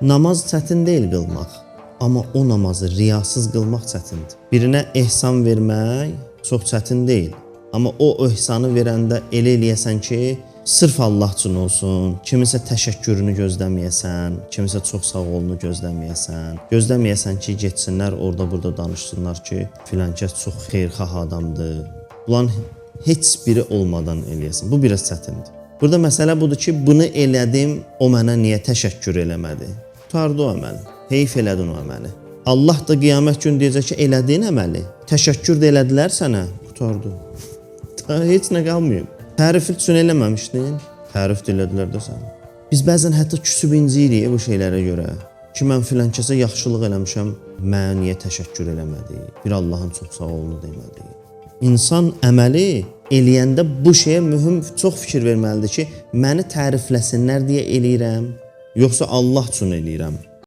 Namaz çətin deyil qılmaq, amma o namazı riyasız qılmaq çətindir. Birinə ehsan vermək çox çətin deyil, amma o ehsanı verəndə elə eləyəsən ki, sırf Allah üçün olsun, kimisə təşəkkürünü gözləməyəsən, kimisə çox sağ olunu gözləməyəsən ki, getsinlər orada burada danışsınlar ki, filankəs çox xeyirxah adamdır. Ulan heç biri olmadan eləyəsən. Bu biraz çətindir. Burada məsələ budur ki, bunu elədim, o mənə niyə təşəkkür eləmədi? Tutardı o əməli. Heyf elədin o əməli. Allah da qiyamət gün deyəcək ki, elədiyin əməli. Təşəkkür də elədilər sənə. Tutardı. Heç nə qalmayıb. Tərif üçün eləməmişdin. Tərif də elədilər də sənə. Biz bəzən hətta küsüb inciyirik bu şeylərə görə. Ki, mən filan kəsə yaxşılıq eləmişəm, mənə niyə təşəkkür eləmədi? Bir Allahın çox sağ olunu demədi. İnsan əməli eləyəndə bu şeyə mühüm çox fikir verməlidir ki, məni tərifləsinlər deyə eləyirəm, yoxsa Allah üçün eləyirəm?